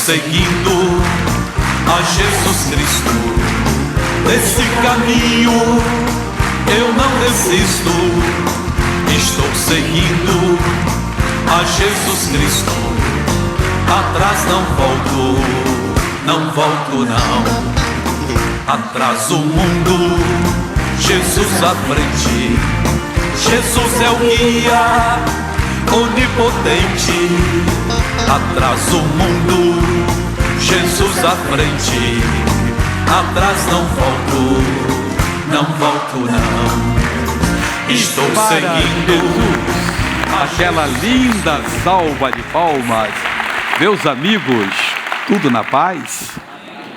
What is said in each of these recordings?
seguindo a Jesus Cristo. Nesse caminho eu não desisto. Estou seguindo a Jesus Cristo. Atrás não volto, não volto não. Atrás o mundo, Jesus à frente. Jesus é o guia onipotente. Atrás o mundo, Jesus à frente. Atrás não volto, não volto não. Estou seguindo. Aquela linda salva de palmas. Meus amigos, tudo na paz?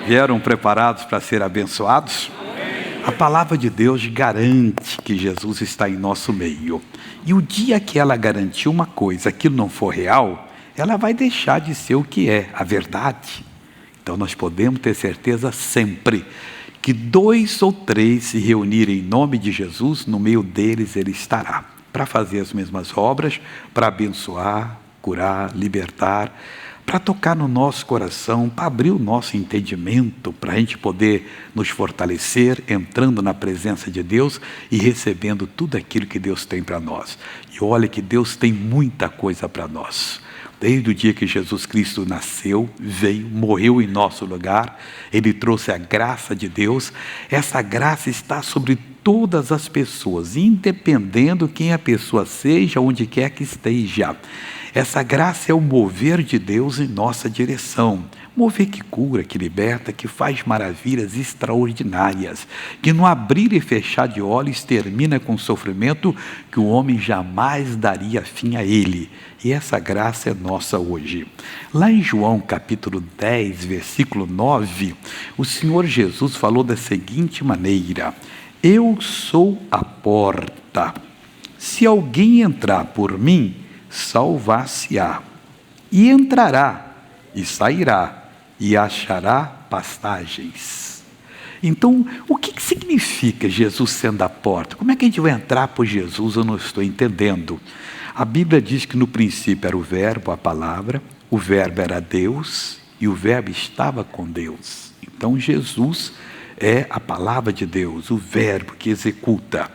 Vieram preparados para ser abençoados? A palavra de Deus garante que Jesus está em nosso meio. E o dia que ela garantir uma coisa, aquilo não for real, ela vai deixar de ser o que é, a verdade. Então nós podemos ter certeza sempre que 2 ou 3 se reunirem em nome de Jesus, no meio deles Ele estará, para fazer as mesmas obras, para abençoar, curar, libertar, para tocar no nosso coração, para abrir o nosso entendimento, para a gente poder nos fortalecer, entrando na presença de Deus e recebendo tudo aquilo que Deus tem para nós. E olha que Deus tem muita coisa para nós. Desde o dia que Jesus Cristo nasceu, veio, morreu em nosso lugar, Ele trouxe a graça de Deus. Essa graça está sobre todas as pessoas, independendo quem a pessoa seja, onde quer que esteja. Essa graça é o mover de Deus em nossa direção. Mover que cura, que liberta, que faz maravilhas extraordinárias, que no abrir e fechar de olhos termina com sofrimento que o homem jamais daria fim a ele. E essa graça é nossa hoje. Lá em João capítulo 10, versículo 9, o Senhor Jesus falou da seguinte maneira: eu sou a porta. Se alguém entrar por mim, salvar-se-á, e entrará, e sairá, e achará pastagens. Então, o que significa Jesus sendo a porta? Como é que a gente vai entrar por Jesus? Eu não estou entendendo. A Bíblia diz que no princípio era o verbo, a palavra, o verbo era Deus, e o verbo estava com Deus. Então, Jesus é a palavra de Deus, o verbo que executa.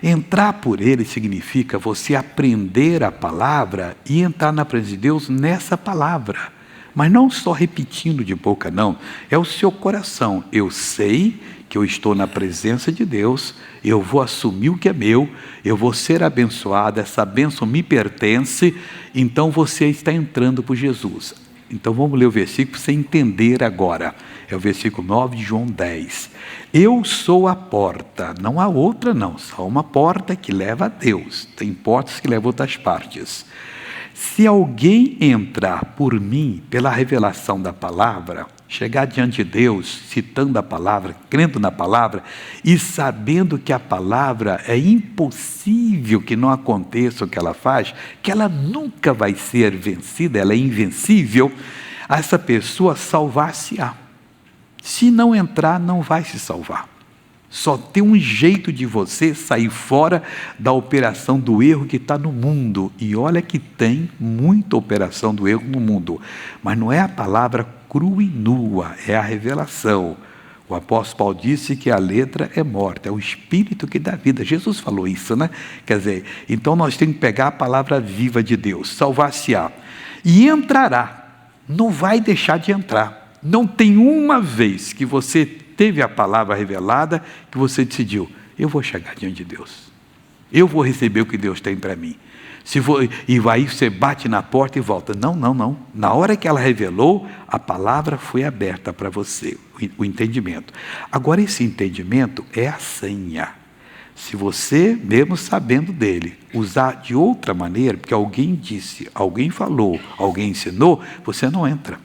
Entrar por ele significa você aprender a palavra e entrar na presença de Deus nessa palavra. Mas não só repetindo de boca, não. É o seu coração. Eu sei que eu estou na presença de Deus, eu vou assumir o que é meu, eu vou ser abençoado, essa bênção me pertence, então você está entrando por Jesus. Então vamos ler o versículo para você entender agora. É o versículo 9 de João 10. Eu sou a porta, não há outra não, só uma porta que leva a Deus. Tem portas que levam a outras partes. Se alguém entrar por mim, pela revelação da palavra, chegar diante de Deus, citando a palavra, crendo na palavra, e sabendo que a palavra é impossível que não aconteça o que ela faz, que ela nunca vai ser vencida, ela é invencível, essa pessoa salvar-se-á. Se não entrar, não vai se salvar. Só tem um jeito de você sair fora da operação do erro que está no mundo. E olha que tem muita operação do erro no mundo. Mas não é a palavra crua e nua, é a revelação. O apóstolo Paulo disse que a letra é morta, é o espírito que dá vida. Jesus falou isso, né? Quer dizer, então nós temos que pegar a palavra viva de Deus, salvar-se-á. E entrará, não vai deixar de entrar. Não tem uma vez que você teve a palavra revelada que você decidiu, eu vou chegar diante de Deus. Eu vou receber o que Deus tem para mim. E aí você bate na porta e volta. Não. Na hora que ela revelou, a palavra foi aberta para você, o entendimento. Agora esse entendimento é a senha. Se você, mesmo sabendo dele, usar de outra maneira, porque alguém disse, alguém falou, alguém ensinou, você não entra.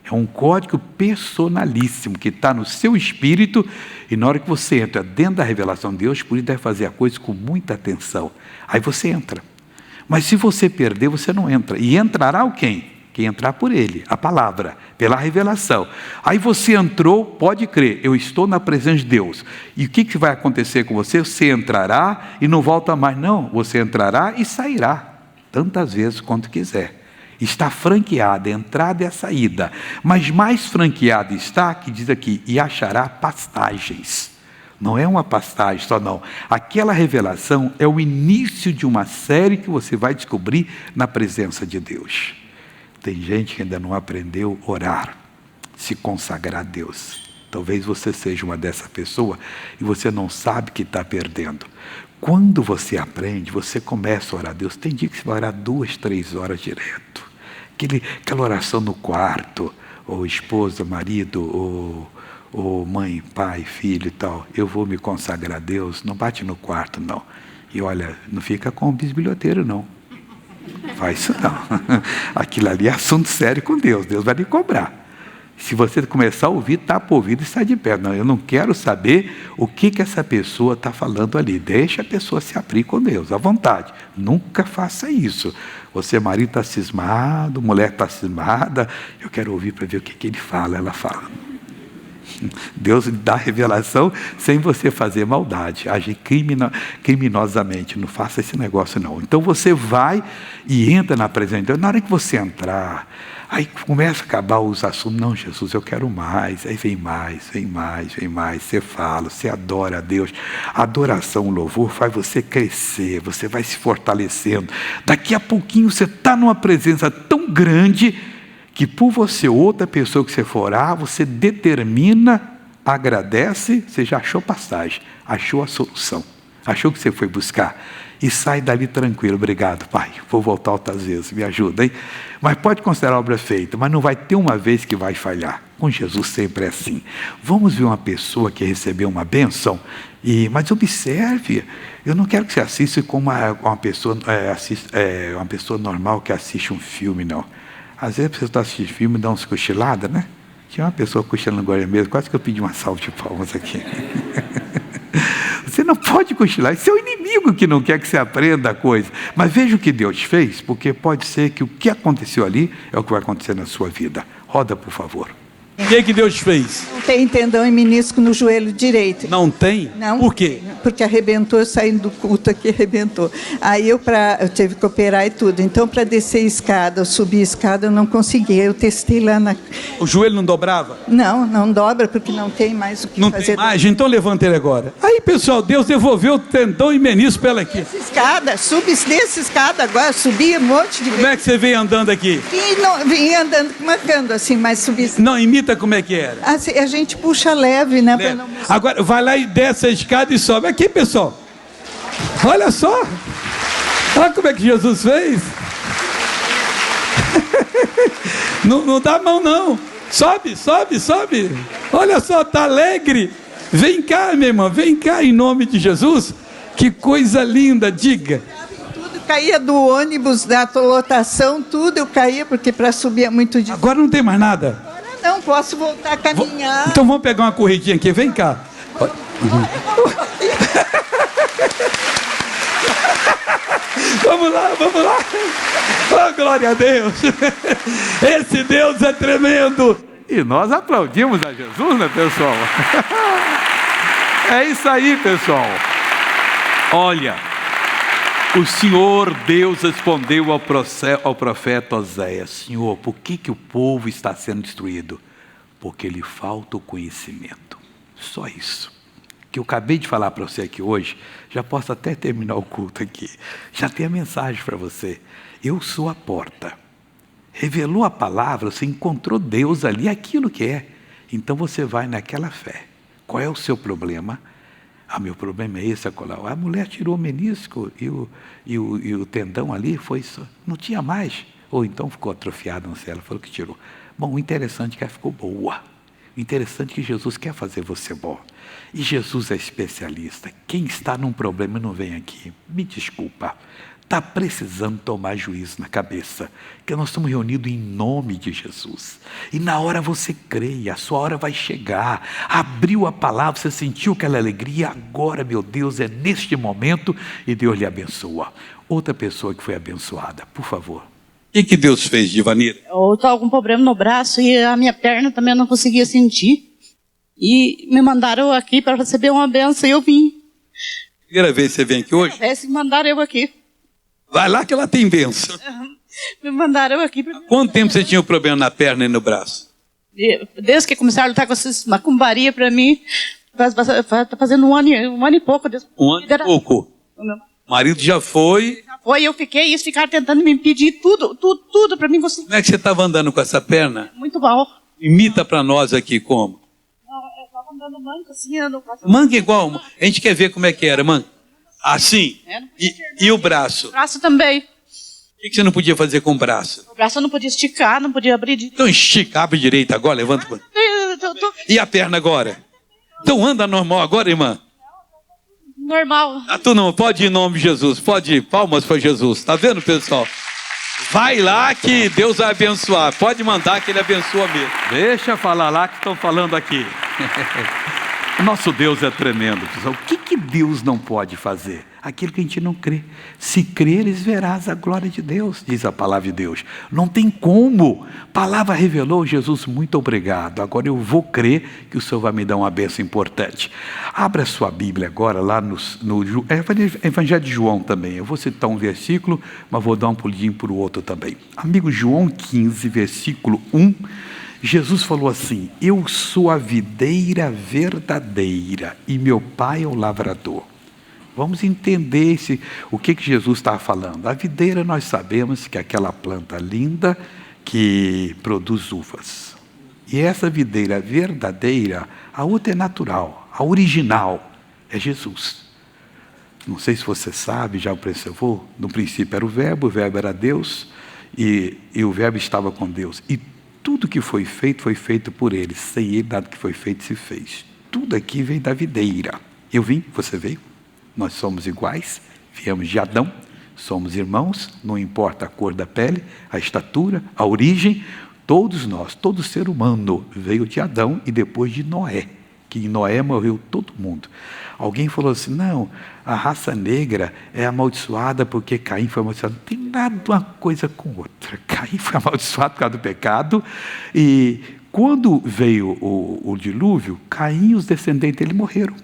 É um código personalíssimo que está no seu espírito e na hora que você entra dentro da revelação de Deus, por isso deve fazer a coisa com muita atenção. Aí você entra. Mas se você perder, você não entra. E entrará o quem? Quem entrar por ele, a palavra, pela revelação. Aí você entrou, pode crer, eu estou na presença de Deus. E o que vai acontecer com você? Você entrará e não volta mais. Não, você entrará e sairá, tantas vezes quanto quiser. Está franqueada a entrada e a saída. Mas mais franqueada está, que diz aqui, e achará pastagens. Não é uma pastagem só não. Aquela revelação é o início de uma série que você vai descobrir na presença de Deus. Tem gente que ainda não aprendeu a orar, se consagrar a Deus. Talvez você seja uma dessa pessoa e você não sabe que está perdendo. Quando você aprende, você começa a orar a Deus. Tem dia que você vai orar 2, 3 horas direto. Aquela oração no quarto, ou esposa, marido, ou mãe, pai, filho e tal. Eu vou me consagrar a Deus, não bate no quarto não. E olha, não fica com o bisbilhoteiro não. Faz isso não. Aquilo ali é assunto sério com Deus, Deus vai lhe cobrar. Se você começar a ouvir, tapa o ouvido e sai de pé. Não, eu não quero saber o que essa pessoa está falando ali. Deixa a pessoa se abrir com Deus, à vontade. Nunca faça isso. Você, marido, está cismado, mulher está cismada. Eu quero ouvir para ver o que ele fala, ela fala. Deus dá revelação sem você fazer maldade, agir criminosamente. Não faça esse negócio não. Então você vai e entra na presença de Deus. Na hora que você entrar, aí começa a acabar os assuntos. Não, Jesus, eu quero mais. Aí vem mais, vem mais, vem mais. Você fala, você adora a Deus. A adoração, o louvor faz você crescer, você vai se fortalecendo. Daqui a pouquinho você está numa presença tão grande que por você, outra pessoa que você for orar, você determina, agradece, você já achou passagem, achou a solução, achou que você foi buscar, e sai dali tranquilo. Obrigado, Pai, vou voltar outras vezes, me ajuda, hein? Mas pode considerar a obra feita, mas não vai ter uma vez que vai falhar. Com Jesus sempre é assim. Vamos ver uma pessoa que recebeu uma bênção, mas observe, eu não quero que você assista como uma pessoa normal que assiste um filme, não. Às vezes a pessoa está assistindo filme e dá uns cochiladas, né? Tinha uma pessoa cochilando agora mesmo, quase que eu pedi uma salva de palmas aqui. Você não pode cochilar, esse é o inimigo que não quer que você aprenda a coisa. Mas veja o que Deus fez, porque pode ser que o que aconteceu ali é o que vai acontecer na sua vida. Roda, por favor. O que Deus fez? Não tem tendão e menisco no joelho direito. Não tem? Não. Por quê? Porque arrebentou, saindo do culto aqui, arrebentou. Aí eu tive que operar e tudo. Então, para descer escada, subir escada, eu não conseguia. Eu testei lá na... O joelho não dobrava? Não dobra, porque não tem mais o que não fazer. Não tem mais? Então levanta ele agora. Aí, pessoal, Deus devolveu o tendão e menisco para ela aqui. Desce escada, desce escada agora, subi um monte de vezes. Como é que você veio andando aqui? Vim andando, marcando assim, mas subi... Não, imita como é que era. Assim, a gente puxa leve, né? Leve. Agora, vai lá e desce a escada e sobe. Aqui, pessoal. Olha só. Olha como é que Jesus fez. Não dá mão, não. Sobe. Olha só, tá alegre. Vem cá, minha irmã. Vem cá, em nome de Jesus. Que coisa linda, diga. Tudo caía do ônibus, da lotação, tudo eu caía, porque para subir é muito difícil. Agora não tem mais nada. Não, posso voltar a caminhar. Então vamos pegar uma corridinha aqui, vem cá. Vamos lá. Oh, glória a Deus. Esse Deus é tremendo. E nós aplaudimos a Jesus, né, pessoal? É isso aí, pessoal. Olha, o Senhor Deus respondeu ao profeta Oséias: Senhor, por que o povo está sendo destruído? Porque lhe falta o conhecimento. Só isso que eu acabei de falar para você aqui hoje. Já posso até terminar o culto aqui. Já tem a mensagem para você. Eu sou a porta. Revelou a palavra, você encontrou Deus ali, aquilo que é. Então você vai naquela fé. Qual é o seu problema? Meu problema é esse, a mulher tirou o menisco e o tendão ali, não tinha mais. Ou então ficou atrofiado, não sei, ela falou que tirou. Bom, o interessante é que ela ficou boa. O interessante é que Jesus quer fazer você bom. E Jesus é especialista. Quem está num problema e não vem aqui, me desculpa, está precisando tomar juízo na cabeça, que nós estamos reunidos em nome de Jesus, e na hora você creia, a sua hora vai chegar, abriu a palavra, você sentiu aquela alegria, agora, meu Deus, é neste momento, e Deus lhe abençoa. Outra pessoa que foi abençoada, por favor. O que Deus fez, Divanira? Eu estou com problema no braço e a minha perna também eu não conseguia sentir, e me mandaram aqui para receber uma benção, e eu vim. Primeira vez que você vem aqui hoje? Me mandaram eu aqui. Vai lá que ela tem bênção. Me mandaram aqui. Quanto tempo você tinha o problema na perna e no braço? Desde que começaram a lutar com essas macumbaria para mim, tá fazendo um ano e pouco. Um ano e pouco. O marido já foi. Foi, eu ficaram tentando me impedir tudo para mim conseguir. Como é que você estava andando com essa perna? Muito mal. Imita para nós aqui como. Eu estava andando manco assim, eu não faço. Manca igual. A gente quer ver como é que era, manca. Assim. E o braço? O braço também. O que você não podia fazer com o braço? O braço eu não podia esticar, não podia abrir. Então estica, abre direito agora, levanta. E a perna agora? Então anda normal agora, irmã? Normal. Tu não pode ir em nome de Jesus, pode ir, palmas para Jesus, tá vendo, pessoal? Vai lá que Deus vai abençoar, pode mandar que Ele abençoa mesmo. Deixa falar lá que estão falando aqui. Nosso Deus é tremendo, pessoal. O que Deus não pode fazer? Aquilo que a gente não crê. Se creres, verás a glória de Deus, diz a palavra de Deus. Não tem como. A palavra revelou, Jesus, muito obrigado. Agora eu vou crer que o Senhor vai me dar uma bênção importante. Abra sua Bíblia agora, lá no Evangelho de João também. Eu vou citar um versículo, mas vou dar um pulinho para o outro também. Amigo, João 15, versículo 1. Jesus falou assim: eu sou a videira verdadeira e meu pai é o lavrador. Vamos entender o que Jesus está falando. A videira, nós sabemos que é aquela planta linda que produz uvas. E essa videira verdadeira, a outra é natural, a original é Jesus. Não sei se você sabe, já observou, no princípio era o verbo era Deus, e o verbo estava com Deus. E tudo que foi feito por Ele. Sem Ele, nada que foi feito se fez. Tudo aqui veio da videira. Eu vim, você veio. Nós somos iguais, viemos de Adão, somos irmãos, não importa a cor da pele, a estatura, a origem, todos nós, todo ser humano veio de Adão e depois de Noé, que em Noé morreu todo mundo. Alguém falou assim, não, a raça negra é amaldiçoada porque Caim foi amaldiçoado. Não tem nada uma coisa com outra. Caim foi amaldiçoado por causa do pecado e quando veio o dilúvio, Caim e os descendentes dele morreram.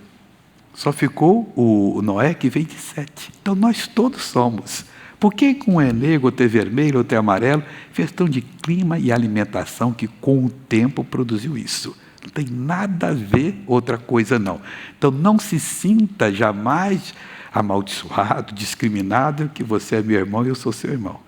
Só ficou o Noé que veio de Sete. Então nós todos somos. Por que um é negro, outro é vermelho, outro é amarelo? Questão de clima e alimentação que com o tempo produziu isso. Não tem nada a ver outra coisa não. Então não se sinta jamais amaldiçoado, discriminado, que você é meu irmão e eu sou seu irmão.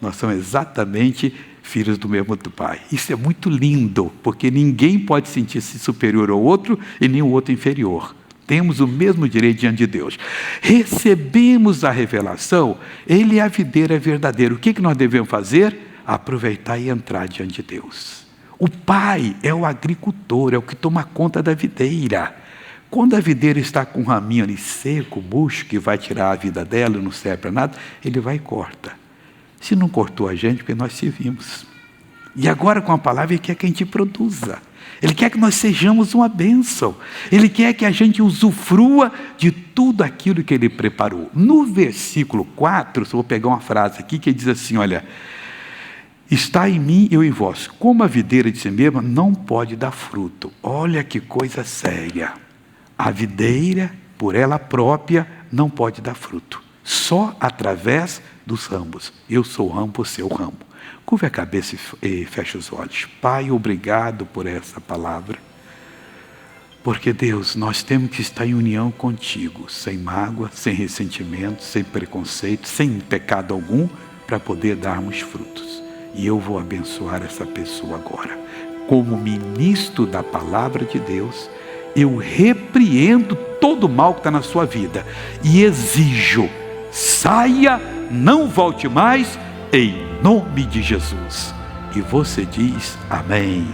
Nós somos exatamente filhos do mesmo Pai. Isso é muito lindo, porque ninguém pode sentir-se superior ao outro e nem o outro inferior. Temos o mesmo direito diante de Deus. Recebemos a revelação, Ele é a videira verdadeira. O que nós devemos fazer? Aproveitar e entrar diante de Deus. O Pai é o agricultor, é o que toma conta da videira. Quando a videira está com um raminho ali seco, murcho, que vai tirar a vida dela, não serve para nada, Ele vai e corta. Se não cortou a gente, porque nós servimos. E agora com a palavra Ele quer que a gente produza. Ele quer que nós sejamos uma bênção. Ele quer que a gente usufrua de tudo aquilo que Ele preparou. No versículo 4, eu vou pegar uma frase aqui que diz assim, olha, está em mim, eu em vós. Como a videira de si mesma não pode dar fruto. Olha que coisa séria. A videira, por ela própria, não pode dar fruto. Só através dos ramos. Eu sou o ramo, você é o ramo. Curva a cabeça e feche os olhos. Pai, obrigado por essa palavra. Porque, Deus, nós temos que estar em união contigo, sem mágoa, sem ressentimento, sem preconceito, sem pecado algum, para poder darmos frutos. E eu vou abençoar essa pessoa agora. Como ministro da palavra de Deus, eu repreendo todo o mal que está na sua vida e exijo, saia, não volte mais, em nome de Jesus. E você diz amém.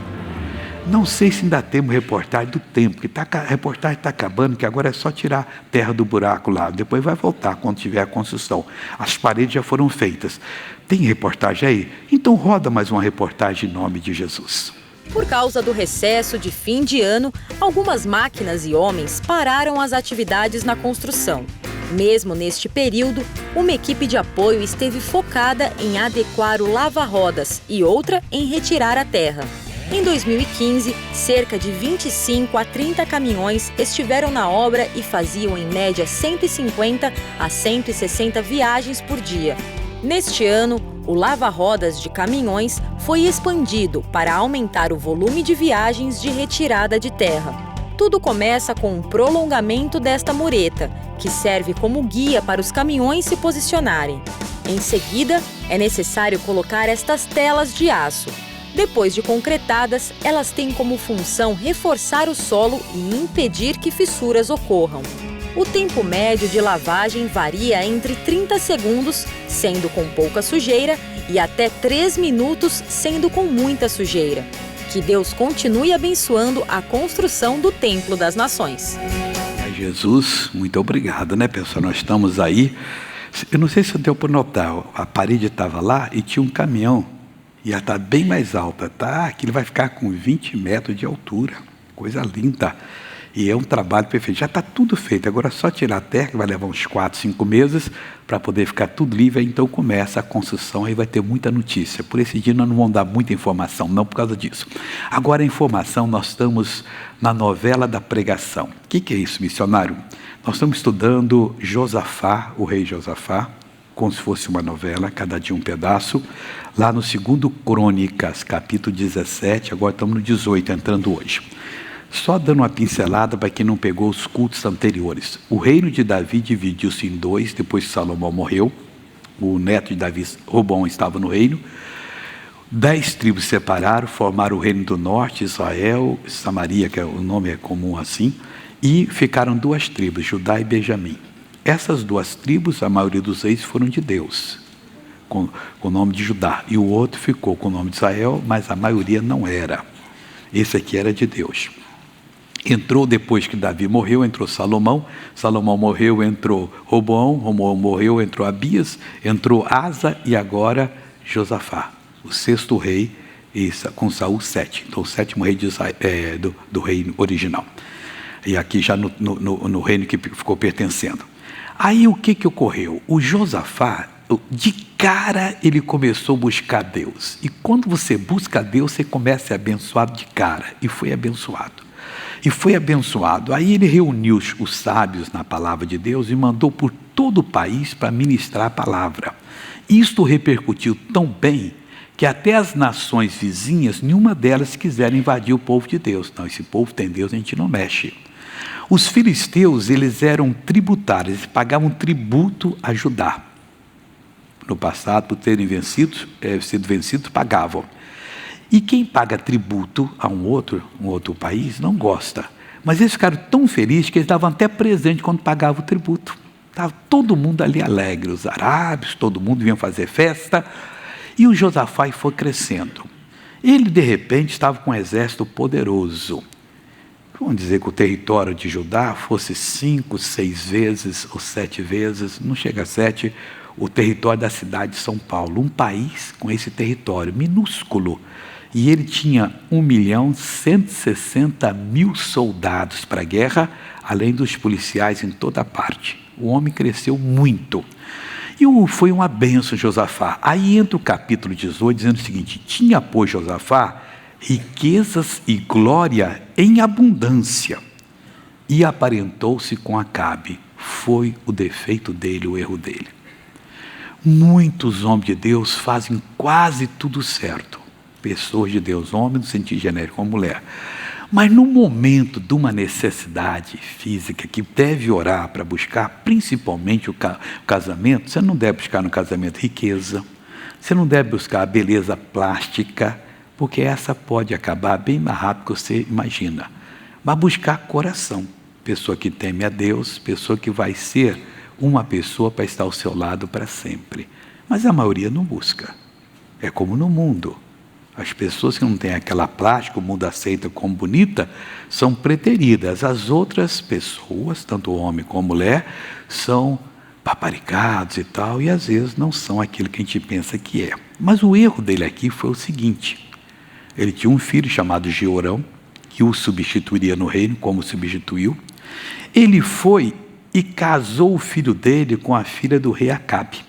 Não sei se ainda temos reportagem do tempo, que a reportagem está acabando, que agora é só tirar terra do buraco lá. Depois vai voltar quando tiver a construção. As paredes já foram feitas. Tem reportagem aí? Então roda mais uma reportagem em nome de Jesus. Por causa do recesso de fim de ano, algumas máquinas e homens pararam as atividades na construção. Mesmo neste período, uma equipe de apoio esteve focada em adequar o lava-rodas e outra em retirar a terra. Em 2015, cerca de 25 a 30 caminhões estiveram na obra e faziam em média 150 a 160 viagens por dia. Neste ano, o lava-rodas de caminhões foi expandido para aumentar o volume de viagens de retirada de terra. Tudo começa com um prolongamento desta mureta, que serve como guia para os caminhões se posicionarem. Em seguida, é necessário colocar estas telas de aço. Depois de concretadas, elas têm como função reforçar o solo e impedir que fissuras ocorram. O tempo médio de lavagem varia entre 30 segundos, sendo com pouca sujeira, e até 3 minutos, sendo com muita sujeira. Que Deus continue abençoando a construção do Templo das Nações. Jesus, muito obrigado, né, pessoal? Nós estamos aí. Eu não sei se deu para notar, a parede estava lá e tinha um caminhão. E ela está bem mais alta, tá? Aqui ele vai ficar com 20 metros de altura. Coisa linda. E é um trabalho perfeito. Já está tudo feito. Agora é só tirar a terra, que vai levar uns 4, 5 meses, para poder ficar tudo livre. Então começa a construção, aí vai ter muita notícia. Por esse dia nós não vamos dar muita informação, não por causa disso. Agora a informação, nós estamos na novela da pregação. O que é isso, missionário? Nós estamos estudando Josafá, o rei Josafá, como se fosse uma novela, cada dia um pedaço, lá no 2º Crônicas, capítulo 17, agora estamos no 18, entrando hoje. Só dando uma pincelada para quem não pegou os cultos anteriores. O reino de Davi dividiu-se em 2, depois que Salomão morreu. O neto de Davi, Roboão, estava no reino. 10 tribos se separaram, formaram o reino do norte, Israel, Samaria, que o nome é comum assim, e ficaram 2 tribos, Judá e Benjamim. Essas 2 tribos, a maioria dos reis foram de Deus, com o nome de Judá. E o outro ficou com o nome de Israel, mas a maioria não era. Esse aqui era de Deus. Entrou depois que Davi morreu, entrou Salomão. Salomão morreu, entrou Roboão. Roboão morreu, entrou Abias. Entrou Asa e agora Josafá, o 6º rei, com Saul 7. Então o 7º rei de Israel, do reino original. E aqui já no reino que ficou pertencendo. Aí o que ocorreu? O Josafá, de cara, ele começou a buscar Deus. E quando você busca Deus, você começa a ser abençoado de cara. E foi abençoado. Aí ele reuniu os sábios na palavra de Deus e mandou por todo o país para ministrar a palavra. Isto repercutiu tão bem que até as nações vizinhas, nenhuma delas quiseram invadir o povo de Deus. Não, esse povo tem Deus, a gente não mexe. Os filisteus, eles eram tributários, eles pagavam tributo a Judá. No passado, por terem sido vencidos, pagavam. E quem paga tributo a um outro país não gosta. Mas eles ficaram tão felizes que eles davam até presente quando pagavam o tributo. Estava todo mundo ali alegre, os arábios, todo mundo vinha fazer festa. E o Josafá foi crescendo. Ele, de repente, estava com um exército poderoso. Vamos dizer que o território de Judá fosse 5, 6 vezes ou 7 vezes, não chega a 7, o território da cidade de São Paulo. Um país com esse território minúsculo. E ele tinha 1.160.000 soldados para a guerra, além dos policiais em toda parte. O homem cresceu muito. E foi uma bênção Josafá. Aí entra o capítulo 18, dizendo o seguinte: tinha, pois, Josafá riquezas e glória em abundância, e aparentou-se com Acabe. Foi o defeito dele, o erro dele. Muitos homens de Deus fazem quase tudo certo. Pessoas de Deus, homem no sentido genérico, uma mulher. Mas no momento de uma necessidade física que deve orar para buscar, principalmente o casamento, você não deve buscar no casamento riqueza, você não deve buscar a beleza plástica, porque essa pode acabar bem mais rápido que você imagina. Mas buscar coração, pessoa que teme a Deus, pessoa que vai ser uma pessoa para estar ao seu lado para sempre. Mas a maioria não busca. É como no mundo. As pessoas que não têm aquela plástica, o mundo aceita como bonita, são preteridas. As outras pessoas, tanto homem como mulher, são paparicados e tal, e às vezes não são aquilo que a gente pensa que é. Mas o erro dele aqui foi o seguinte: ele tinha um filho chamado Jeorão, que o substituiria no reino, como substituiu. Ele foi e casou o filho dele com a filha do rei Acabe.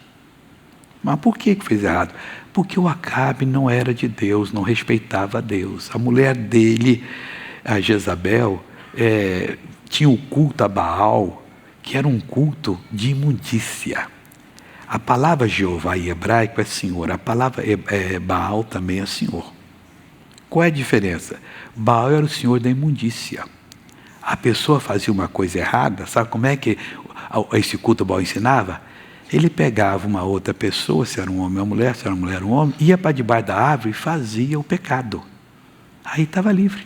Mas por que fez errado? Porque o Acabe não era de Deus, não respeitava a Deus. A mulher dele, a Jezabel, tinha o culto a Baal, que era um culto de imundícia. A palavra Jeová em hebraico é Senhor, a palavra Baal também é Senhor. Qual é a diferença? Baal era o senhor da imundícia. A pessoa fazia uma coisa errada, sabe como é que esse culto Baal ensinava? Ele pegava uma outra pessoa, se era um homem ou uma mulher, se era uma mulher ou um homem, ia para debaixo da árvore e fazia o pecado. Aí estava livre.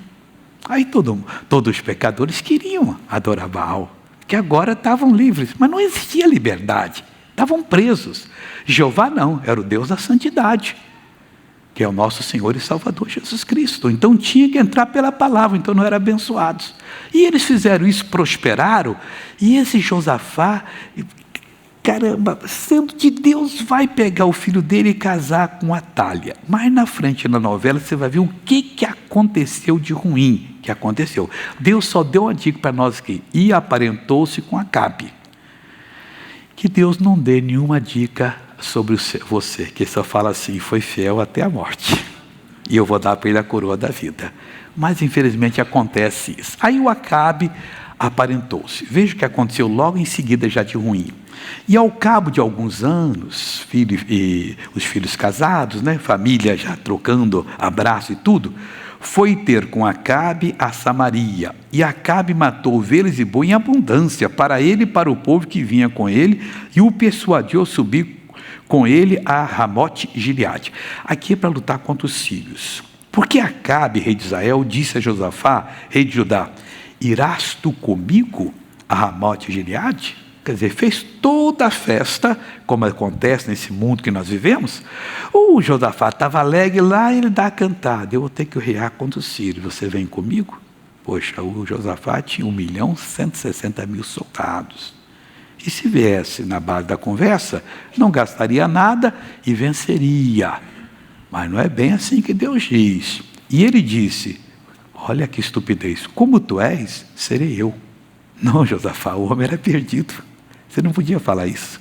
Aí todos os pecadores queriam adorar Baal, que agora estavam livres, mas não existia liberdade, estavam presos. Jeová não, era o Deus da santidade, que é o nosso Senhor e Salvador Jesus Cristo. Então tinha que entrar pela palavra, então não eram abençoados. E eles fizeram isso, prosperaram, e esse Josafá, caramba, sendo de Deus, vai pegar o filho dele e casar com Atália. Mais na frente na novela você vai ver o que aconteceu de ruim que aconteceu. Deus só deu uma dica para nós aqui, e aparentou-se com Acabe. Que Deus não dê nenhuma dica sobre você, que só fala assim, foi fiel até a morte, e eu vou dar para ele a coroa da vida. Mas infelizmente acontece isso. Aí o Acabe aparentou-se. Veja o que aconteceu logo em seguida já de ruim. E ao cabo de alguns anos, os filhos casados, né, família já trocando abraço e tudo, foi ter com Acabe a Samaria, e Acabe matou ovelhas e boi em abundância, para ele e para o povo que vinha com ele, e o persuadiu a subir com ele a Ramote Gileade. Aqui é para lutar contra os sírios. Porque Acabe, rei de Israel, disse a Josafá, rei de Judá, irás tu comigo a Ramote Gileade? Quer dizer, fez toda a festa, como acontece nesse mundo que nós vivemos. O Josafá estava alegre lá, ele dá a cantada, eu vou ter que guerrear contra os sírios, você vem comigo? Poxa, o Josafá tinha 1.160.000 soldados. E se viesse na base da conversa, não gastaria nada e venceria. Mas não é bem assim que Deus diz. E ele disse, olha que estupidez, como tu és, serei eu. Não, Josafá, o homem era perdido. Você não podia falar isso.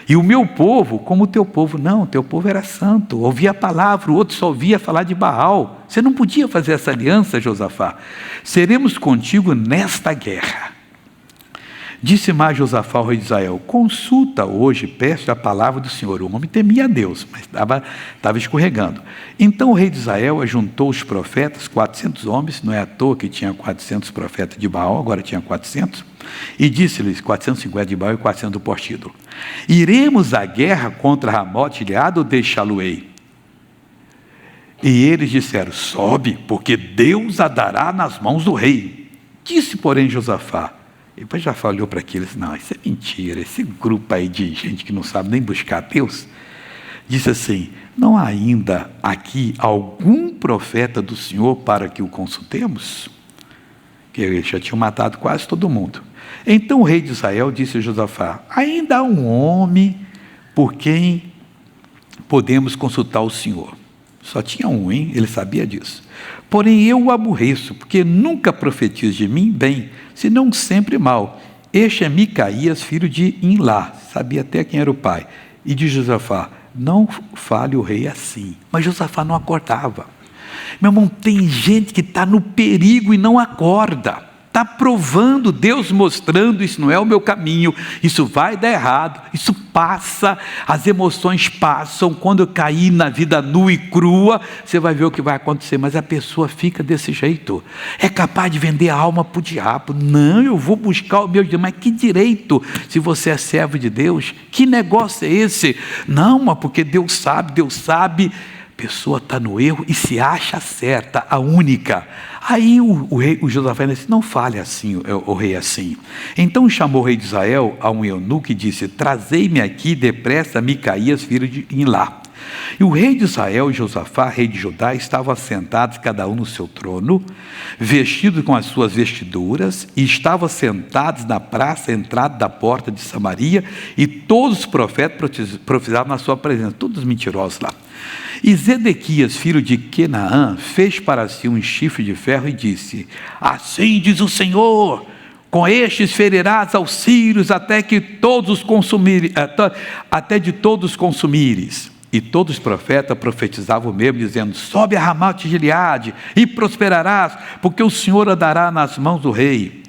E o meu povo, como o teu povo, não, o teu povo era santo, ouvia a palavra, o outro só ouvia falar de Baal. Você não podia fazer essa aliança, Josafá. Seremos contigo nesta guerra. Disse mais Josafá ao rei de Israel, consulta hoje, peço a palavra do Senhor. O homem temia a Deus, mas estava escorregando. Então o rei de Israel ajuntou os profetas, 400 homens, não é à toa que tinha 400 profetas de Baal, agora tinha 400, e disse-lhes, 450 de Baal e 400 do postídulo, iremos à guerra contra Ramote Gileade ou deixá-lo-ei? E eles disseram, sobe, porque Deus a dará nas mãos do rei. Disse, porém, Josafá, e depois já olhou para aquilo e disse, não, isso é mentira, esse grupo aí de gente que não sabe nem buscar Deus, disse assim, não há ainda aqui algum profeta do Senhor para que o consultemos? Que eles já tinham matado quase todo mundo. Então o rei de Israel disse a Josafá, ainda há um homem por quem podemos consultar o Senhor. Só tinha um, hein? Ele sabia disso. Porém eu o aborreço, porque nunca profetiza de mim bem, senão sempre mal. Este é Micaías, filho de Imlá, sabia até quem era o pai. E de Josafá, não fale o rei assim. Mas Josafá não acordava. Meu irmão, tem gente que está no perigo e não acorda. Está provando, Deus mostrando, isso não é o meu caminho, isso vai dar errado, isso passa, as emoções passam, quando eu cair na vida nua e crua, você vai ver o que vai acontecer, mas a pessoa fica desse jeito, é capaz de vender a alma para o diabo, não, eu vou buscar o meu Deus, mas que direito, se você é servo de Deus, que negócio é esse? Não, mas porque Deus sabe, a pessoa está no erro e se acha certa, a única. Aí o Josafá disse, não fale assim, o rei assim. Então chamou o rei de Israel a um eunuco e disse, trazei-me aqui depressa Micaías, filho de Imlá. E o rei de Israel e Josafá, rei de Judá, estavam assentados cada um no seu trono, vestidos com as suas vestiduras, e estavam sentados na praça, entrada da porta de Samaria, e todos os profetas profetizavam na sua presença, todos mentirosos lá. E Zedequias, filho de Quenaã, fez para si um chifre de ferro e disse, assim diz o Senhor, com estes ferirás aos sírios até de todos consumires. E todos os profetas profetizavam mesmo, dizendo, sobe a Ramote Gileade e prosperarás, porque o Senhor a dará nas mãos do rei.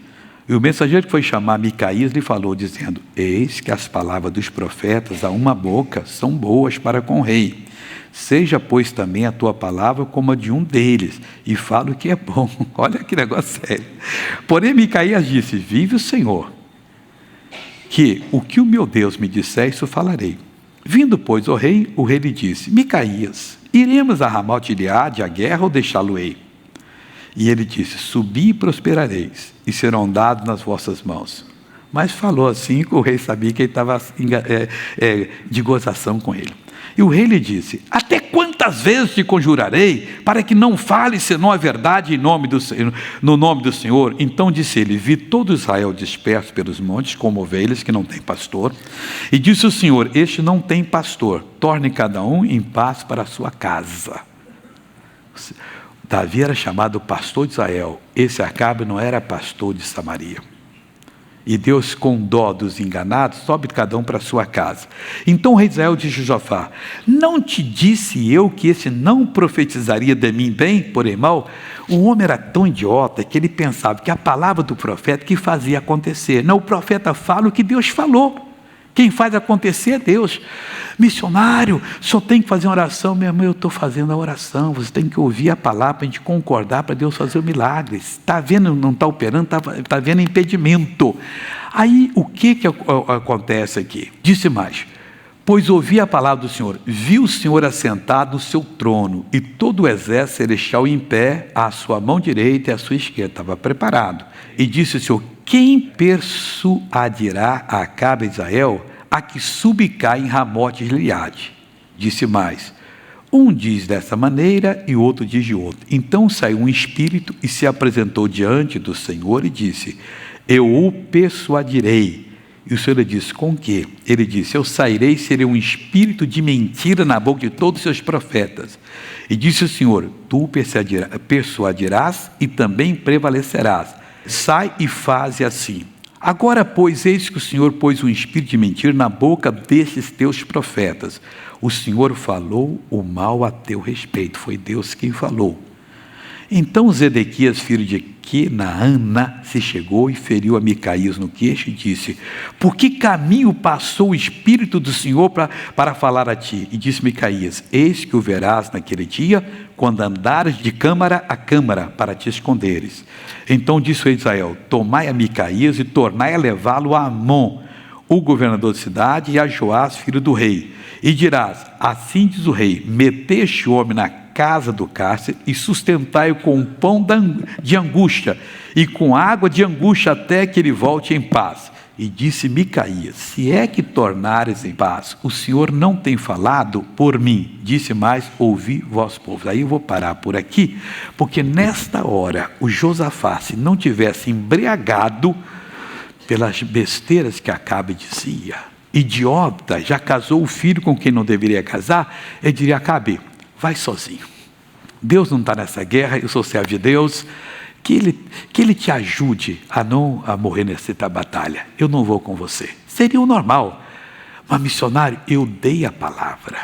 E o mensageiro que foi chamar Micaías lhe falou, dizendo: eis que as palavras dos profetas a uma boca são boas para com o rei. Seja, pois, também a tua palavra como a de um deles, e fala o que é bom. Olha que negócio sério. Porém, Micaías disse: vive o Senhor, que o meu Deus me disser, isso falarei. Vindo, pois, o rei lhe disse: Micaías, iremos a Ramote-Gileade à guerra ou deixá-lo-ei? E ele disse: subi e prosperareis, e serão dados nas vossas mãos. Mas falou assim que o rei sabia que ele estava de gozação com ele. E o rei lhe disse: até quantas vezes te conjurarei, para que não fales senão a verdade no nome do Senhor? Então disse ele: vi todo Israel disperso pelos montes, como ovelhas que não têm pastor. E disse o Senhor: este não tem pastor, torne cada um em paz para a sua casa. Davi era chamado pastor de Israel. Esse Acabe não era pastor de Samaria. E Deus, com dó dos enganados, sobe cada um para a sua casa. Então o rei de Israel disse a Josafá: não te disse eu que esse não profetizaria de mim bem, porém mal? O homem era tão idiota que ele pensava que a palavra do profeta que fazia acontecer. Não, o profeta fala o que Deus falou. Quem faz acontecer é Deus. Missionário, só tem que fazer uma oração. Meu irmão, eu estou fazendo a oração. Você tem que ouvir a palavra para a gente concordar, para Deus fazer o milagre. Está vendo, não está operando, está vendo impedimento. Aí, o que acontece aqui? Disse mais: pois ouvi a palavra do Senhor, vi o Senhor assentado no seu trono, e todo o exército celestial em pé, à sua mão direita e à sua esquerda. Estava preparado. E disse o Senhor: quem persuadirá a Acabe de Israel a que subcai em Ramote-Gileade? Disse mais: um diz dessa maneira e o outro diz de outra. Então saiu um espírito e se apresentou diante do Senhor e disse: eu o persuadirei. E o Senhor lhe disse: com que? Ele disse: eu sairei e serei um espírito de mentira na boca de todos os seus profetas. E disse o Senhor: tu persuadirás e também prevalecerás. Sai e faze assim. Agora, pois, eis que o Senhor pôs um espírito de mentira na boca destes teus profetas. O Senhor falou o mal a teu respeito. Foi Deus quem falou. Então Zedequias, filho de Kenaana, se chegou e feriu a Micaías no queixo e disse: por que caminho passou o Espírito do Senhor para falar a ti? E disse Micaías: eis que o verás naquele dia, quando andares de câmara a câmara, para te esconderes. Então disse o rei de Israel: tomai a Micaías e tornai a levá-lo a Amon, o governador da cidade, e a Joás, filho do rei. E dirás: assim diz o rei: metei este homem na casa do cárcere e sustentai-o com pão de angústia e com água de angústia até que ele volte em paz. E disse Micaías: se é que tornares em paz, o Senhor não tem falado por mim. Disse mais: ouvi vós povo. Aí eu vou parar por aqui, porque nesta hora o Josafá, se não tivesse embriagado pelas besteiras que Acabe dizia, idiota, já casou o filho com quem não deveria casar, ele diria: Acabe, vai sozinho. Deus não está nessa guerra, eu sou servo de Deus, que ele te ajude a não morrer nessa batalha. Eu não vou com você. Seria o normal. Mas, missionário, eu dei a palavra.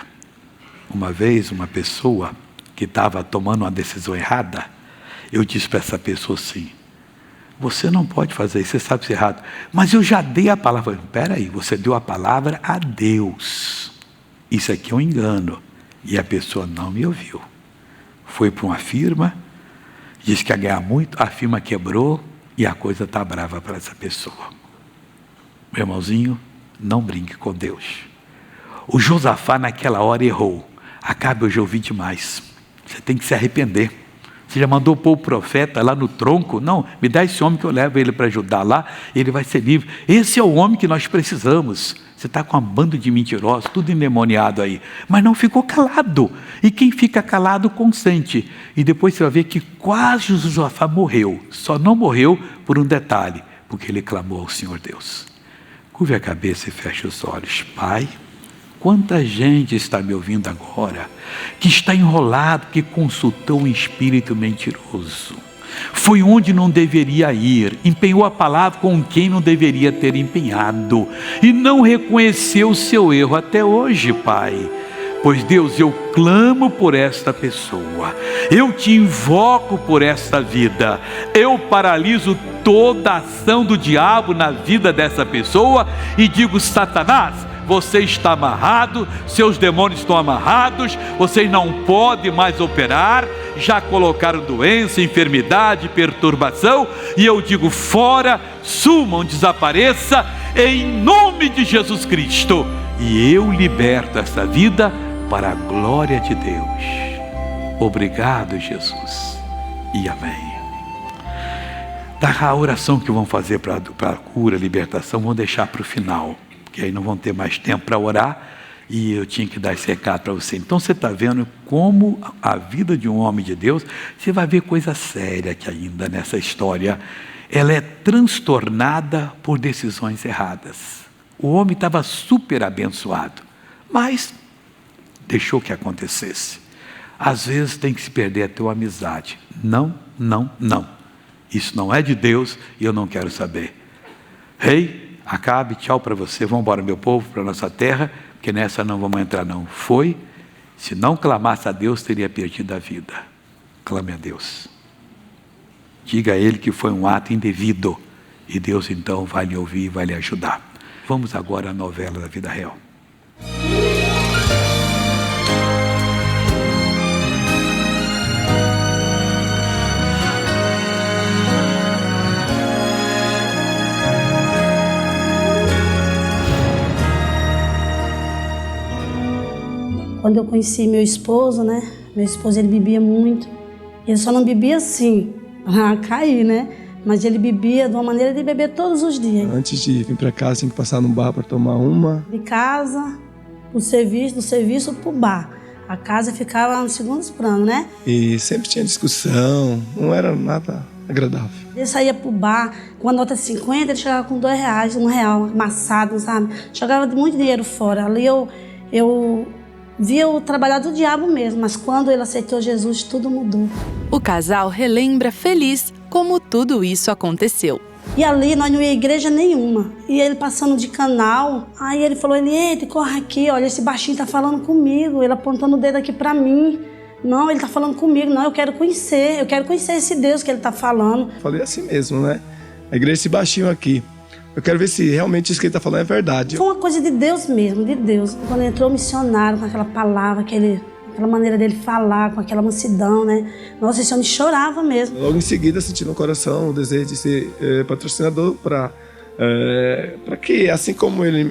Uma vez, uma pessoa que estava tomando uma decisão errada, eu disse para essa pessoa assim: você não pode fazer isso, você sabe ser errado. Mas eu já dei a palavra. Espera aí, você deu a palavra a Deus. Isso aqui é um engano. E a pessoa não me ouviu. Foi para uma firma, disse que ia ganhar muito, a firma quebrou e a coisa está brava para essa pessoa. Meu irmãozinho, não brinque com Deus. O Josafá naquela hora errou. Acabe, eu já ouvi demais. Você tem que se arrepender. Você já mandou pôr o profeta lá no tronco? Não, me dá esse homem que eu levo ele para ajudar lá, ele vai ser livre. Esse é o homem que nós precisamos. Você está com uma banda de mentirosos, tudo endemoniado aí. Mas não ficou calado. E quem fica calado consente. E depois você vai ver que quase o Josafá morreu. Só não morreu por um detalhe, porque ele clamou ao Senhor Deus. Curve a cabeça e feche os olhos. Pai, quanta gente está me ouvindo agora, que está enrolado, que consultou um espírito mentiroso. Foi onde não deveria ir, empenhou a palavra com quem não deveria ter empenhado, e não reconheceu o seu erro até hoje, Pai. Pois Deus, eu clamo por esta pessoa, eu te invoco por esta vida, eu paraliso toda a ação do diabo na vida dessa pessoa e digo: Satanás, você está amarrado, seus demônios estão amarrados, vocês não podem mais operar, já colocaram doença, enfermidade, perturbação, e eu digo: fora, sumam, desapareça, em nome de Jesus Cristo, e eu liberto essa vida para a glória de Deus. Obrigado, Jesus, e amém. A oração que vão fazer para a cura, libertação, vão deixar para o final, porque aí não vão ter mais tempo para orar, e eu tinha que dar esse recado para você. Então você está vendo como a vida de um homem de Deus, você vai ver coisa séria que ainda nessa história, ela é transtornada por decisões erradas. O homem estava super abençoado, mas deixou que acontecesse. Às vezes tem que se perder a tua amizade. Não, não, não. Isso não é de Deus e eu não quero saber. Rei, Acabe, tchau para você, vamos embora, meu povo, para a nossa terra, porque nessa não vamos entrar não. Foi, se não clamasse a Deus, teria perdido a vida. Clame a Deus. Diga a Ele que foi um ato indevido, e Deus então vai lhe ouvir e vai lhe ajudar. Vamos agora à novela da vida real. Quando eu conheci meu esposo, né? Meu esposo, ele bebia muito. Ele só não bebia assim, para cair, né? Mas ele bebia de uma maneira de beber todos os dias. Antes de vir para casa, tinha que passar no bar para tomar uma. De casa, do serviço pro bar. A casa ficava no segundo plano, né? E sempre tinha discussão, não era nada agradável. Ele saía pro bar, com a nota de 50, ele chegava com R$2, R$1 amassado, sabe? Jogava muito dinheiro fora. Ali eu via o trabalhar do diabo mesmo, mas quando ele aceitou Jesus, tudo mudou. O casal relembra feliz como tudo isso aconteceu. E ali nós não ia igreja nenhuma. E ele passando de canal, aí ele falou, eita, corre aqui, olha, esse baixinho tá falando comigo, ele apontando o dedo aqui pra mim. Não, ele tá falando comigo, não, eu quero conhecer esse Deus que ele tá falando. Falei assim mesmo, né? A igreja, esse baixinho aqui, eu quero ver se realmente isso que ele está falando é verdade. Foi uma coisa de Deus mesmo, de Deus. Quando entrou o missionário com aquela palavra, aquela maneira dele falar, com aquela mansidão, né? Nossa, esse homem chorava mesmo. Logo em seguida, senti no coração o desejo de ser patrocinador para que, assim como ele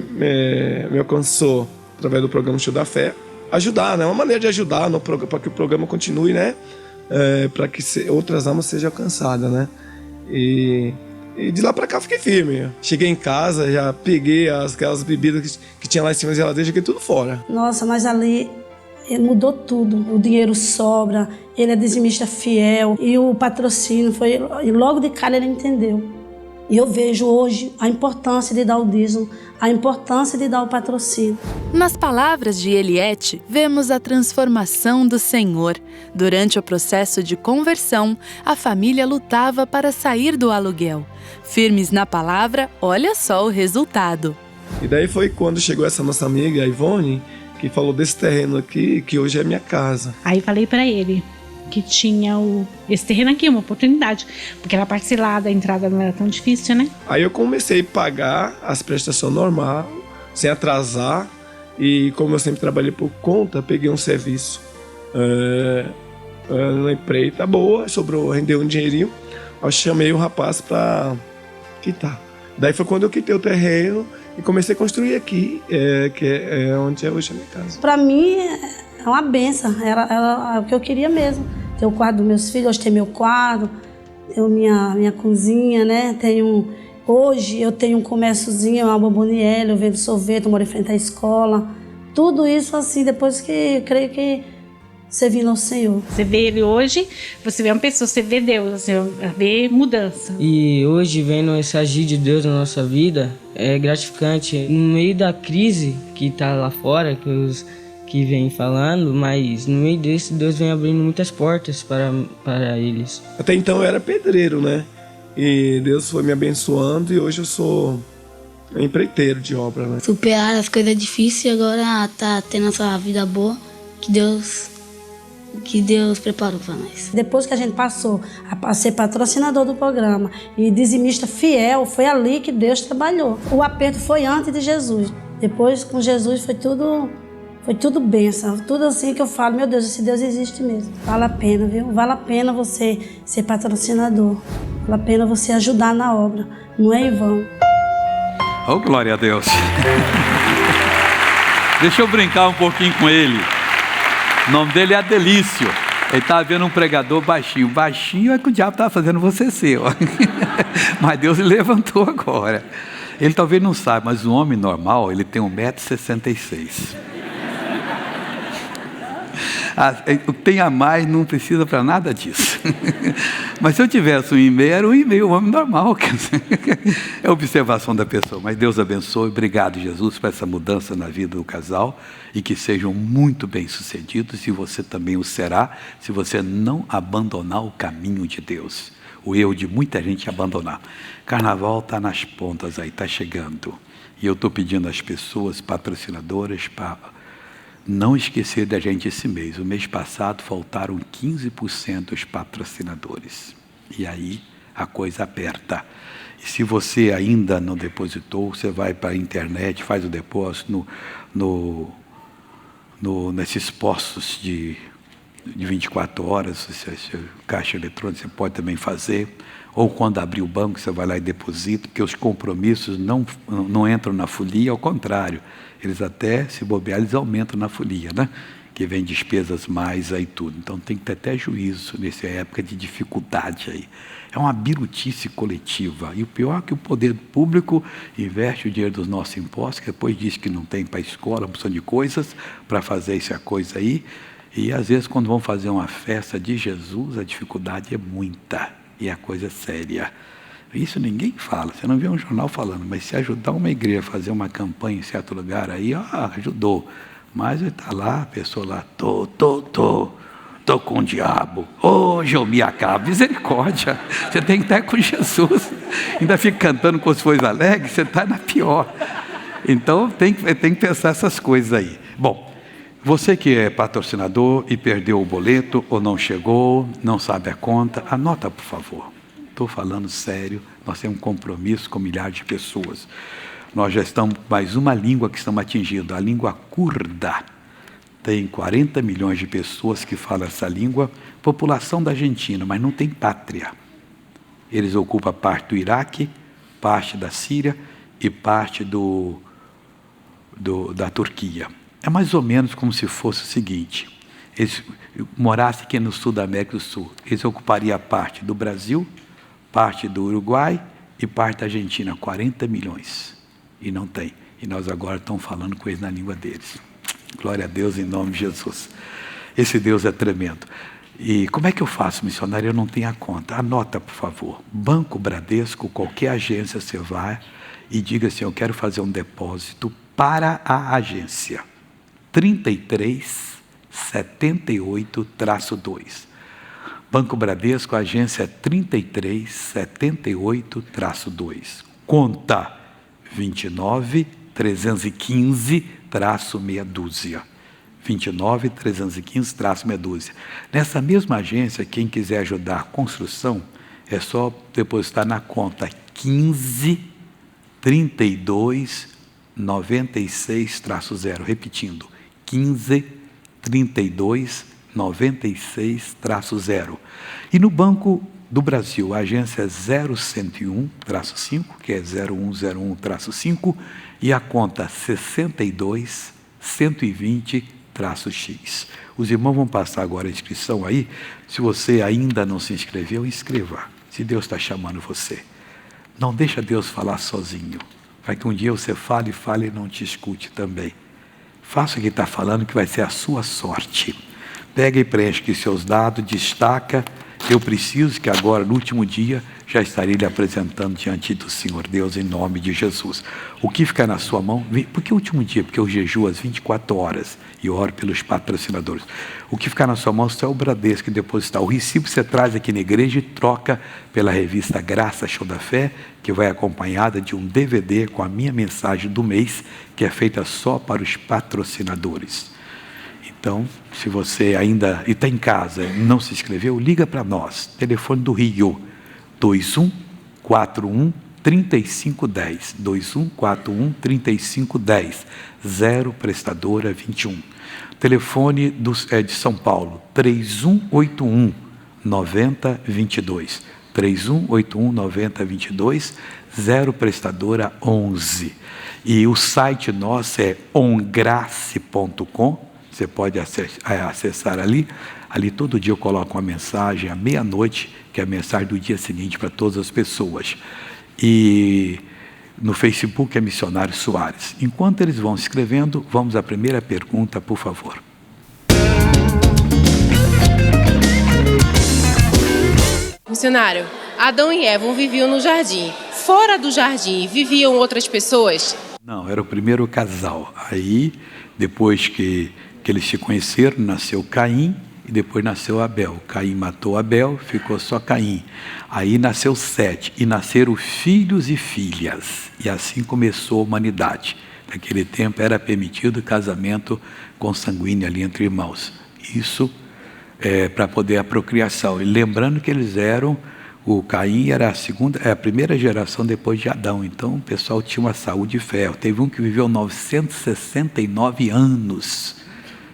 me alcançou através do programa Show da Fé, ajudar, né? Uma maneira de ajudar para que o programa continue, né? Para que outras almas sejam alcançadas, né? E de lá pra cá fiquei firme. Cheguei em casa, já peguei aquelas bebidas que tinha lá em cima da geladeira, joguei tudo fora. Nossa, mas ali ele mudou tudo. O dinheiro sobra, ele é dizimista fiel e o patrocínio foi... E logo de cara ele entendeu. E eu vejo hoje a importância de dar o dízimo, a importância de dar o patrocínio. Nas palavras de Eliette, vemos a transformação do Senhor. Durante o processo de conversão, a família lutava para sair do aluguel. Firmes na palavra, olha só o resultado. E daí foi quando chegou essa nossa amiga, a Ivone, que falou desse terreno aqui, que hoje é minha casa. Aí falei para ele que tinha esse terreno aqui, uma oportunidade, porque era parcelada, a entrada não era tão difícil, né? Aí eu comecei a pagar as prestações normal, sem atrasar, e como eu sempre trabalhei por conta, peguei um serviço na empreita boa, sobrou, rendeu um dinheirinho, eu chamei o rapaz para quitar. Daí foi quando eu quitei o terreno e comecei a construir aqui, que é onde é hoje a minha casa. Para mim é uma benção, era o que eu queria mesmo. Ter o quarto dos meus filhos, hoje tem meu quarto, tenho minha cozinha, né? Hoje eu tenho um comérciozinho, uma bomboniere, eu vendo sorvete, eu moro em frente à escola. Tudo isso assim, depois que eu creio que servindo ao Senhor. Você vê ele hoje, você vê uma pessoa, você vê Deus, você vê mudança. E hoje, vendo esse agir de Deus na nossa vida, é gratificante. No meio da crise que está lá fora, que vem falando, mas no meio desse, Deus vem abrindo muitas portas para eles. Até então eu era pedreiro, né? E Deus foi me abençoando e hoje eu sou empreiteiro de obra, né? Superar as coisas difíceis e agora tá tendo essa vida boa que Deus preparou para nós. Depois que a gente passou a ser patrocinador do programa e dizimista fiel, foi ali que Deus trabalhou. O aperto foi antes de Jesus. Depois, com Jesus, foi tudo bênção. Tudo assim que eu falo, meu Deus, esse Deus existe mesmo. Vale a pena, viu? Vale a pena você ser patrocinador. Vale a pena você ajudar na obra. Não é em vão. Oh, glória a Deus. Deixa eu brincar um pouquinho com ele. O nome dele é Adelício. Ele estava vendo um pregador baixinho. Baixinho é que o diabo estava fazendo você ser. Ó. Mas Deus ele levantou agora. Ele talvez não saiba, mas o homem normal, ele tem 1,66 m. Tem a mais, não precisa para nada disso. Mas se eu tivesse 1,5 m, era 1,5 m, o homem normal. É observação da pessoa. Mas Deus abençoe. Obrigado, Jesus, por essa mudança na vida do casal. E que sejam muito bem-sucedidos. E você também o será, se você não abandonar o caminho de Deus. O erro de muita gente abandonar. Carnaval está nas pontas aí, está chegando. E eu estou pedindo às pessoas patrocinadoras para não esquecer da gente esse mês. O mês passado faltaram 15% dos patrocinadores. E aí a coisa aperta. E se você ainda não depositou, você vai para a internet, faz o depósito nesses postos de 24 horas, caixa eletrônica, você pode também fazer. Ou quando abrir o banco, você vai lá e deposita, porque os compromissos não entram na folia, ao contrário. Eles até, se bobear, eles aumentam na folia, né? Que vem despesas mais aí tudo. Então tem que ter até juízo nessa época de dificuldade aí. É uma birutice coletiva. E o pior é que o poder público investe o dinheiro dos nossos impostos, que depois diz que não tem para a escola, uma opção de coisas, para fazer essa coisa aí. E às vezes quando vão fazer uma festa de Jesus, a dificuldade é muita. E a coisa é séria. Isso ninguém fala, você não vê um jornal falando, mas se ajudar uma igreja a fazer uma campanha em certo lugar aí, ajudou. Mas está lá, a pessoa lá, tô com o diabo, hoje eu me acabo. Misericórdia, você tem que estar com Jesus. Ainda fica cantando com as coisas alegres, você está na pior. Então tem que pensar essas coisas aí. Bom, você que é patrocinador e perdeu o boleto ou não chegou, não sabe a conta, anota por favor. Estou falando sério, nós temos um compromisso com milhares de pessoas. Nós já estamos com mais uma língua que estamos atingindo, a língua curda. Tem 40 milhões de pessoas que falam essa língua, população da Argentina, mas não tem pátria. Eles ocupam parte do Iraque, parte da Síria e parte da Turquia. É mais ou menos como se fosse o seguinte, eles morassem aqui no sul da América do Sul, eles ocupariam a parte do Brasil, parte do Uruguai e parte da Argentina, 40 milhões. E não tem. E nós agora estamos falando com eles na língua deles. Glória a Deus em nome de Jesus. Esse Deus é tremendo. E como é que eu faço, missionário? Eu não tenho a conta. Anota, por favor. Banco Bradesco, qualquer agência você vai e diga assim, eu quero fazer um depósito para a agência. 3378-2. Banco Bradesco, a agência é 3378-2. Conta 29315-meia dúzia. 29315-meia dúzia. Nessa mesma agência, quem quiser ajudar a construção, é só depositar na conta 153296-0. Repetindo, 153296-0. E no Banco do Brasil, a agência é 0101-5, que é 0101-5, e a conta 62120-X. Os irmãos vão passar agora a inscrição aí. Se você ainda não se inscreveu, inscreva. Se Deus está chamando você. Não deixa Deus falar sozinho. Para que um dia você fale e não te escute também. Faça o que está falando, que vai ser a sua sorte. Pega e preenche aqui seus dados, destaca. Eu preciso que agora, no último dia, já estarei lhe apresentando diante do Senhor Deus em nome de Jesus. O que ficar na sua mão, porque é o último dia, porque eu jejuo às 24 horas e oro pelos patrocinadores. O que ficar na sua mão é o Bradesco que depositar. O recibo você traz aqui na igreja e troca pela revista Graça Show da Fé, que vai acompanhada de um DVD com a minha mensagem do mês, que é feita só para os patrocinadores. Então, se você ainda está em casa e não se inscreveu, liga para nós. Telefone do Rio, 2141-3510. 2141-3510. 0 prestadora 21. Telefone de São Paulo, 3181-9022. 3181-9022. 0 prestadora 11. E o site nosso é ongrace.com. Você pode acessar ali. Ali todo dia eu coloco uma mensagem à meia-noite, que é a mensagem do dia seguinte para todas as pessoas. E no Facebook é Missionário Soares. Enquanto eles vão se inscrevendo, vamos à primeira pergunta, por favor. Missionário, Adão e Eva viviam no jardim. Fora do jardim, viviam outras pessoas? Não, era o primeiro casal. Aí, depois que eles se conheceram, nasceu Caim e depois nasceu Abel. Caim matou Abel, ficou só Caim. Aí nasceu Sete e nasceram filhos e filhas. E assim começou a humanidade. Naquele tempo era permitido casamento consanguíneo ali entre irmãos. Isso para poder a procriação. E lembrando que eles eram, o Caim era a primeira geração depois de Adão. Então o pessoal tinha uma saúde de ferro. Teve um que viveu 969 anos.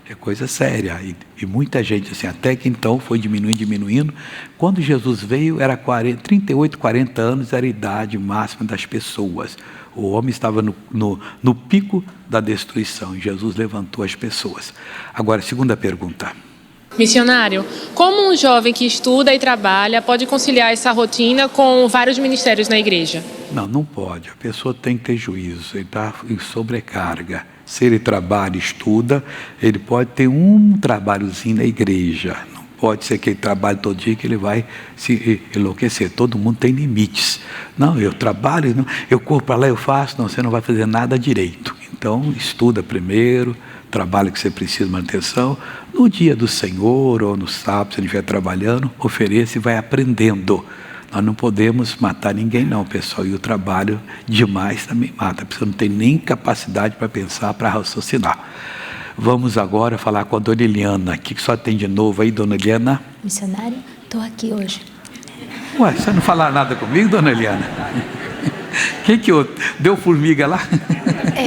É coisa séria, e muita gente assim, até que então foi diminuindo. Quando Jesus veio, era 38, 40 anos, era a idade máxima das pessoas. O homem estava no pico da destruição, e Jesus levantou as pessoas. Agora, segunda pergunta. Missionário, como um jovem que estuda e trabalha pode conciliar essa rotina com vários ministérios na igreja? Não pode. A pessoa tem que ter juízo, ele está em sobrecarga. Se ele trabalha e estuda, ele pode ter um trabalhozinho na igreja. Não pode ser que ele trabalhe todo dia que ele vai se enlouquecer. Todo mundo tem limites. Não, eu trabalho, não, eu corro para lá, eu faço. Não, você não vai fazer nada direito. Então, estuda primeiro, trabalho que você precisa de manutenção. No dia do Senhor ou no sábado, se ele estiver trabalhando, ofereça e vai aprendendo. Nós não podemos matar ninguém não, pessoal, e o trabalho demais também mata. A pessoa não tem nem capacidade para pensar, para raciocinar. Vamos agora falar com a dona Eliana. O que só tem de novo aí, dona Eliana? Missionário, estou aqui hoje. Ué, você não falar nada comigo, dona Eliana? Quem que deu formiga lá?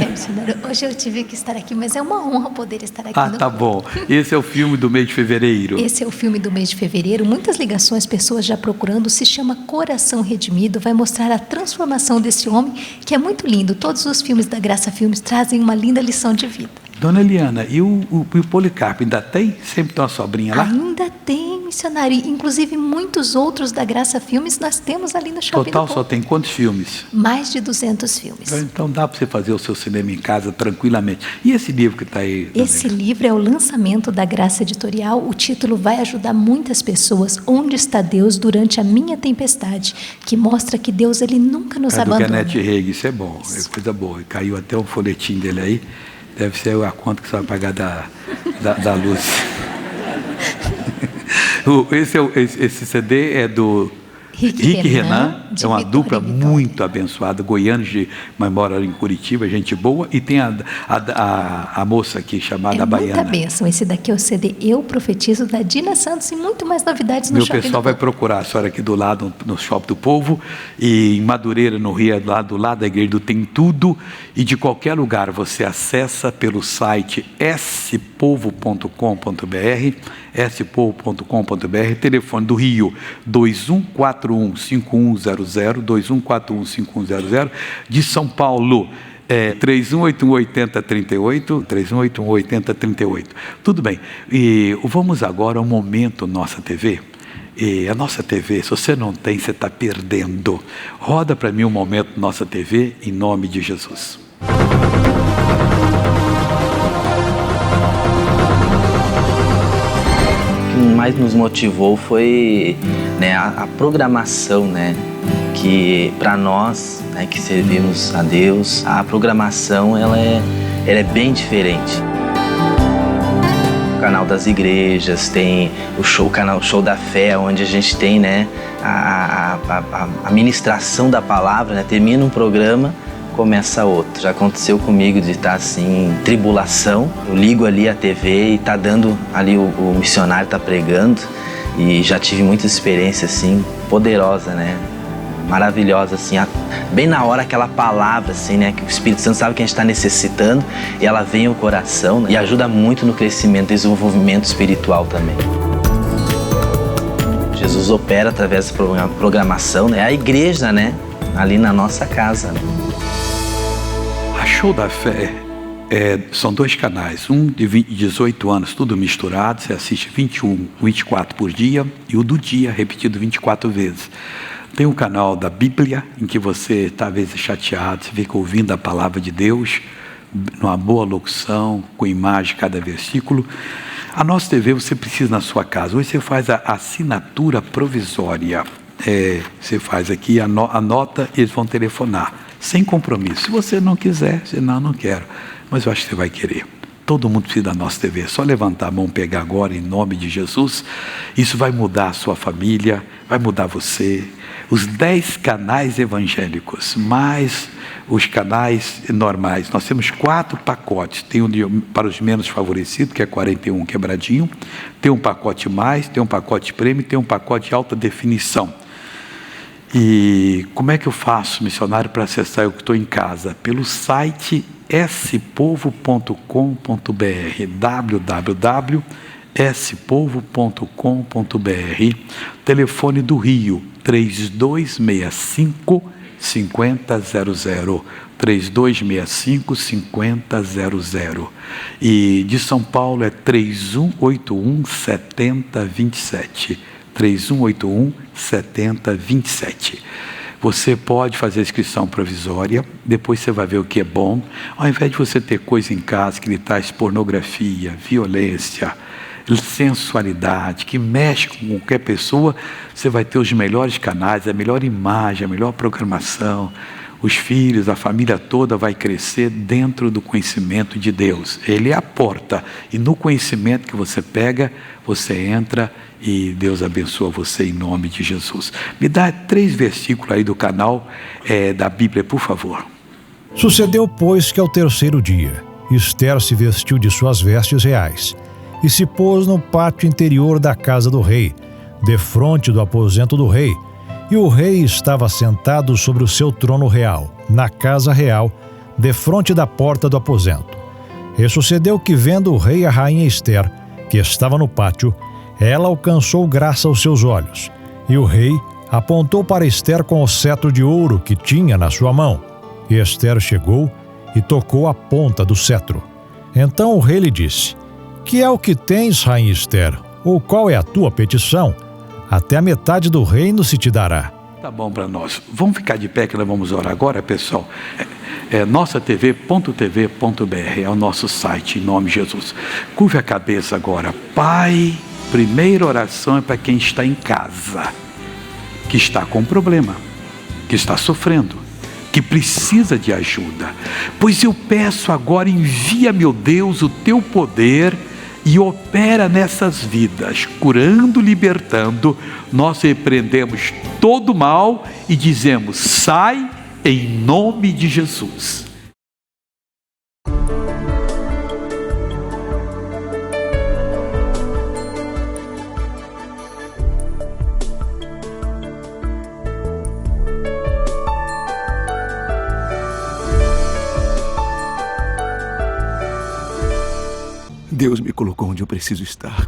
Missionário, hoje eu tive que estar aqui, mas é uma honra poder estar aqui. Tá bom. Esse é o filme do mês de fevereiro. Esse é o filme do mês de fevereiro. Muitas ligações, pessoas já procurando. Se chama Coração Redimido. Vai mostrar a transformação desse homem, que é muito lindo. Todos os filmes da Graça Filmes trazem uma linda lição de vida. Dona Eliana, e o Policarpo ainda tem? Sempre tem uma sobrinha lá? Ainda tem, missionário. Inclusive, muitos outros da Graça Filmes nós temos ali no Shopping Total só tem quantos filmes? Mais de 200 filmes. Então dá para você fazer o seu cinema em casa tranquilamente. E esse livro que está aí? Esse livro é o lançamento da Graça Editorial. O título vai ajudar muitas pessoas. Onde está Deus durante a minha tempestade? Que mostra que Deus ele nunca nos abandona. Do Kenneth Hagin, isso é bom, é coisa boa. Caiu até um folhetim dele aí. Deve ser a conta que você vai pagar da luz. Esse CD é do Rick Renan, é uma dupla muito abençoada, goianos, mas mora em Curitiba, gente boa, e tem a moça aqui chamada Baiana. Muita bênção. Esse daqui é o CD Eu Profetizo, da Dina Santos, e muito mais novidades no Shopping do Povo. Meu pessoal vai procurar a senhora aqui do lado, no Shopping do Povo, e em Madureira, no Rio, do lado da igreja do Tem Tudo, e de qualquer lugar você acessa pelo site spovo.com.br, spovo.com.br, telefone do Rio 2141-5100, 2141-5100, de São Paulo 3181-8038, 3181-8038. Tudo bem, e vamos agora ao Momento Nossa TV. E a Nossa TV, se você não tem, você está perdendo. Roda para mim o Momento Nossa TV, em nome de Jesus. O que mais nos motivou foi, né, a programação, né, que para nós, né, que servimos a Deus, a programação ela é bem diferente. O canal das igrejas, tem o canal Show da Fé, onde a gente tem, né, a ministração da palavra, né, termina um programa, começa outro. Já aconteceu comigo de estar assim, em tribulação, eu ligo ali a TV e tá dando ali, o missionário tá pregando, e já tive muita experiência assim, poderosa, né, maravilhosa, assim, bem na hora aquela palavra, assim, né, que o Espírito Santo sabe que a gente está necessitando, e ela vem ao coração, né, e ajuda muito no crescimento e desenvolvimento espiritual também. Jesus opera através da programação, né, a igreja, né, ali na nossa casa. Né. A Show da Fé são 2 canais, um de 18 anos, tudo misturado, você assiste 21, 24 por dia, e o do dia, repetido 24 vezes. Tem um canal da Bíblia, em que você está às vezes chateado, você fica ouvindo a palavra de Deus, numa boa locução, com imagem de cada versículo. A nossa TV você precisa na sua casa. Hoje você faz a assinatura provisória. Você faz aqui, anota, eles vão telefonar, sem compromisso. Se você não quiser, você não quero. Mas eu acho que você vai querer. Todo mundo precisa da nossa TV. É só levantar a mão, pegar agora, em nome de Jesus. Isso vai mudar a sua família, vai mudar você. Os 10 canais evangélicos, mais os canais normais. Nós temos 4 pacotes. Tem um para os menos favorecidos, que é 41 quebradinho. Tem um pacote mais, tem um pacote prêmio, tem um pacote de alta definição. E como é que eu faço, missionário, para acessar eu que estou em casa? Pelo site spovo.com.br, www.spovo.com.br, telefone do Rio, 3265-5000, 3265-5000, e de São Paulo é 3181-7027, 3181-7027. Você pode fazer a inscrição provisória, depois você vai ver o que é bom. Ao invés de você ter coisa em casa que lhe traz pornografia, violência, sensualidade, que mexe com qualquer pessoa, você vai ter os melhores canais, a melhor imagem, a melhor programação. Os filhos, a família toda vai crescer dentro do conhecimento de Deus. Ele é a porta, e no conhecimento que você pega, você entra e Deus abençoa você em nome de Jesus. Me dá 3 versículos aí do canal da Bíblia, por favor. Sucedeu, pois, que ao 3º dia, Ester se vestiu de suas vestes reais e se pôs no pátio interior da casa do rei, defronte do aposento do rei. E o rei estava sentado sobre o seu trono real, na casa real, defronte da porta do aposento. E sucedeu que, vendo o rei a rainha Ester, que estava no pátio, ela alcançou graça aos seus olhos. E o rei apontou para Ester com o cetro de ouro que tinha na sua mão. E Ester chegou e tocou a ponta do cetro. Então o rei lhe disse: Que é o que tens, rainha Ester? Ou qual é a tua petição? Até a metade do reino se te dará. Tá bom para nós. Vamos ficar de pé que nós vamos orar agora, pessoal. nosatv.tv.br é o nosso site, em nome de Jesus. Curve a cabeça agora. Pai, primeira oração é para quem está em casa, que está com problema, que está sofrendo, que precisa de ajuda. Pois eu peço agora, envia, meu Deus, o teu poder e opera nessas vidas, curando, libertando. Nós repreendemos todo mal e dizemos: sai em nome de Jesus. Deus me colocou onde eu preciso estar.